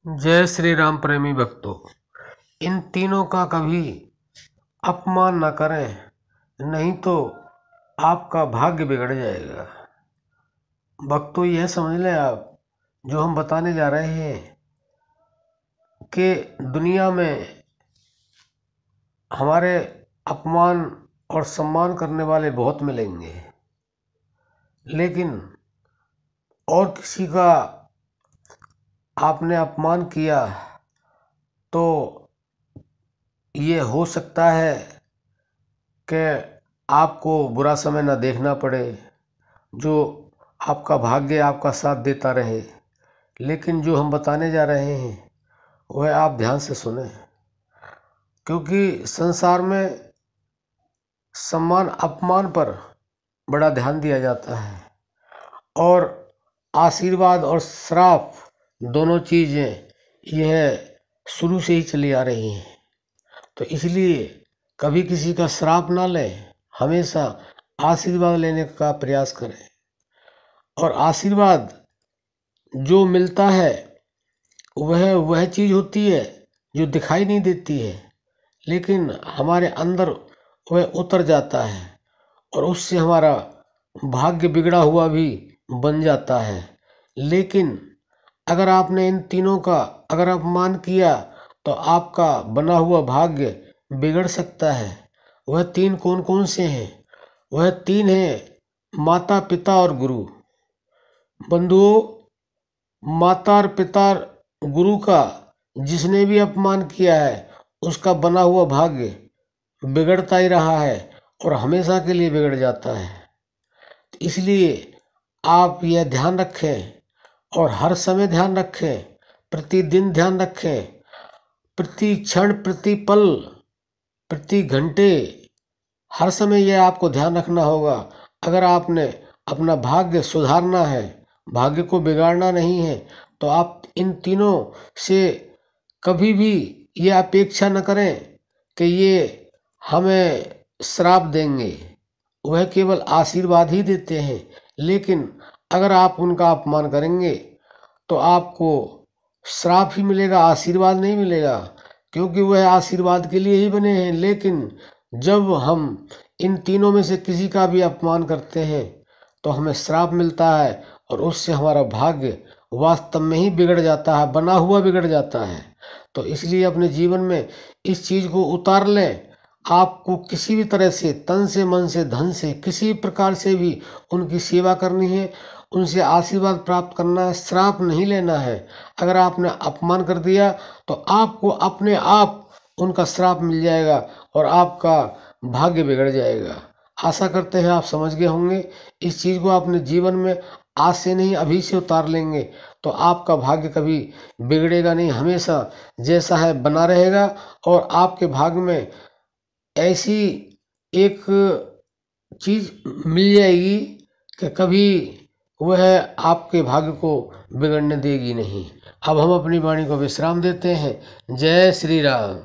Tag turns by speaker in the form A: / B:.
A: जय श्री राम प्रेमी भक्तों, इन तीनों का कभी अपमान न करें, नहीं तो आपका भाग्य बिगड़ जाएगा। भक्तों, यह समझ लें आप, जो हम बताने जा रहे हैं कि दुनिया में हमारे अपमान और सम्मान करने वाले बहुत मिलेंगे, लेकिन और किसी का आपने अपमान किया तो ये हो सकता है कि आपको बुरा समय न देखना पड़े, जो आपका भाग्य आपका साथ देता रहे। लेकिन जो हम बताने जा रहे हैं वह आप ध्यान से सुने, क्योंकि संसार में सम्मान अपमान पर बड़ा ध्यान दिया जाता है और आशीर्वाद और श्राप दोनों चीज़ें यह शुरू से ही चली आ रही हैं। तो इसलिए कभी किसी का श्राप ना लें, हमेशा आशीर्वाद लेने का प्रयास करें। और आशीर्वाद जो मिलता है वह चीज़ होती है जो दिखाई नहीं देती है, लेकिन हमारे अंदर वह उतर जाता है और उससे हमारा भाग्य बिगड़ा हुआ भी बन जाता है। लेकिन अगर आपने इन तीनों का अगर अपमान किया तो आपका बना हुआ भाग्य बिगड़ सकता है। वह तीन कौन कौन से हैं? वह तीन हैं, माता, पिता और गुरु। बंधुओं, माता और पिता गुरु का जिसने भी अपमान किया है उसका बना हुआ भाग्य बिगड़ता ही रहा है और हमेशा के लिए बिगड़ जाता है। इसलिए आप यह ध्यान रखें और हर समय ध्यान रखें, प्रतिदिन ध्यान रखें, प्रति क्षण, प्रति पल, प्रति घंटे, हर समय यह आपको ध्यान रखना होगा। अगर आपने अपना भाग्य सुधारना है, भाग्य को बिगाड़ना नहीं है, तो आप इन तीनों से कभी भी ये अपेक्षा न करें कि ये हमें श्राप देंगे। वह केवल आशीर्वाद ही देते हैं, लेकिन अगर आप उनका अपमान करेंगे तो आपको श्राप ही मिलेगा, आशीर्वाद नहीं मिलेगा, क्योंकि वह आशीर्वाद के लिए ही बने हैं। लेकिन जब हम इन तीनों में से किसी का भी अपमान करते हैं तो हमें श्राप मिलता है और उससे हमारा भाग्य वास्तव में ही बिगड़ जाता है, बना हुआ बिगड़ जाता है। तो इसलिए अपने जीवन में इस चीज़ को उतार लें। आपको किसी भी तरह से, तन से, मन से, धन से, किसी प्रकार से भी उनकी सेवा करनी है, उनसे आशीर्वाद प्राप्त करना है, श्राप नहीं लेना है। अगर आपने अपमान कर दिया तो आपको अपने आप उनका श्राप मिल जाएगा और आपका भाग्य बिगड़ जाएगा। आशा करते हैं आप समझ गए होंगे। इस चीज़ को अपने जीवन में आज से नहीं, अभी से उतार लेंगे तो आपका भाग्य कभी बिगड़ेगा नहीं, हमेशा जैसा है बना रहेगा। और आपके भाग्य में ऐसी एक चीज़ मिल जाएगी कि कभी वह आपके भाग्य को बिगड़ने देगी नहीं। अब हम अपनी वाणी को विश्राम देते हैं। जय श्री राम।